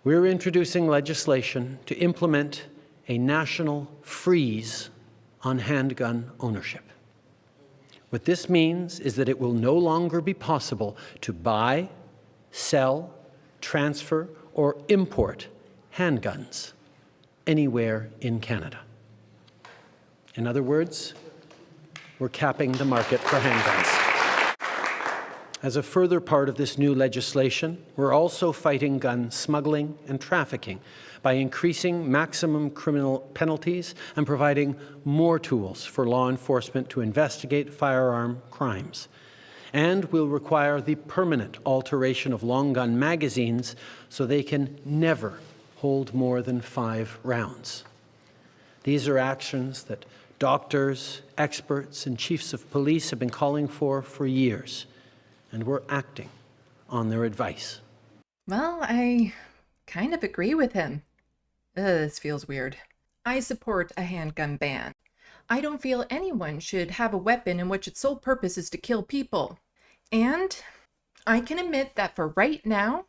We're introducing legislation to implement a national freeze on handgun ownership. What this means is that it will no longer be possible to buy, sell, transfer, or import handguns anywhere in Canada. In other words, we're capping the market for handguns. As a further part of this new legislation, we're also fighting gun smuggling and trafficking by increasing maximum criminal penalties and providing more tools for law enforcement to investigate firearm crimes. And will require the permanent alteration of long gun magazines so they can never hold more than 5 rounds. These are actions that doctors, experts, and chiefs of police have been calling for years, and we're acting on their advice. Well, I kind of agree with him. This feels weird. I support a handgun ban. I don't feel anyone should have a weapon in which its sole purpose is to kill people. And I can admit that for right now,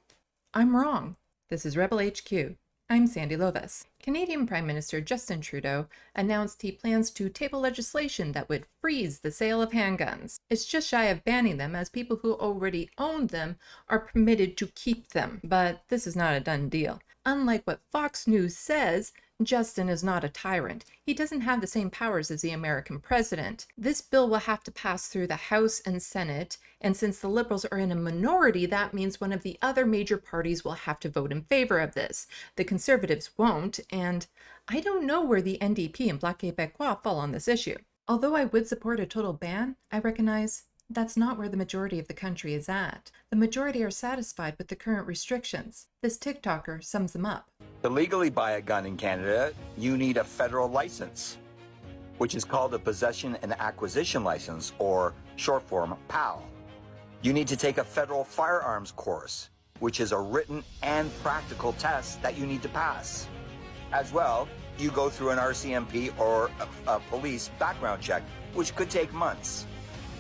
I'm wrong. This is Rebel HQ. I'm Sandee Lovas. Canadian Prime Minister Justin Trudeau announced he plans to table legislation that would freeze the sale of handguns. It's just shy of banning them, as people who already own them are permitted to keep them. But this is not a done deal. Unlike what Fox News says, Justin is not a tyrant. He doesn't have the same powers as the American president. This bill will have to pass through the House and Senate, and since the Liberals are in a minority, that means one of the other major parties will have to vote in favor of this. The Conservatives won't, and I don't know where the NDP and Bloc Québécois fall on this issue. Although I would support a total ban, I recognize that's not where the majority of the country is at. The majority are satisfied with the current restrictions. This TikToker sums them up. To legally buy a gun in Canada, you need a federal license, which is called a Possession and Acquisition License, or short form, PAL. You need to take a federal firearms course, which is a written and practical test that you need to pass. As well, you go through an RCMP or a police background check, which could take months.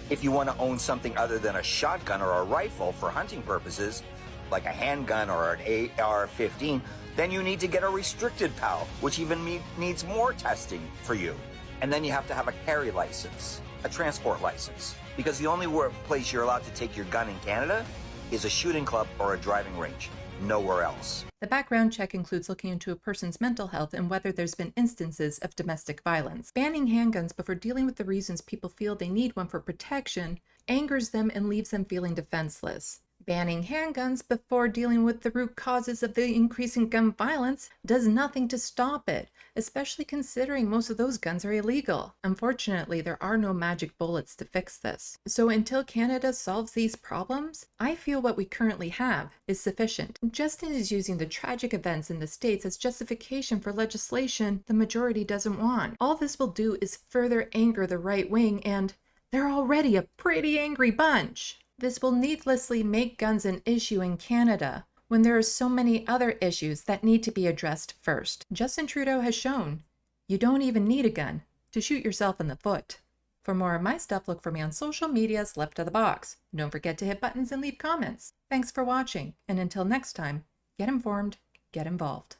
If you want to own something other than a shotgun or a rifle for hunting purposes, like a handgun or an AR-15, then you need to get a restricted PAL, which even needs more testing for you. And then you have to have a carry license, a transport license, because the only place you're allowed to take your gun in Canada is a shooting club or a driving range, nowhere else. The background check includes looking into a person's mental health and whether there's been instances of domestic violence. Banning handguns before dealing with the reasons people feel they need one for protection angers them and leaves them feeling defenseless. Banning handguns before dealing with the root causes of the increasing gun violence does nothing to stop it, especially considering most of those guns are illegal. Unfortunately, there are no magic bullets to fix this. So until Canada solves these problems, I feel what we currently have is sufficient. Justin is using the tragic events in the States as justification for legislation the majority doesn't want. All this will do is further anger the right wing, and they're already a pretty angry bunch. This will needlessly make guns an issue in Canada when there are so many other issues that need to be addressed first. Justin Trudeau has shown you don't even need a gun to shoot yourself in the foot. For more of my stuff, look for me on social media's left of the box. Don't forget to hit buttons and leave comments. Thanks for watching, and until next time, get informed, get involved.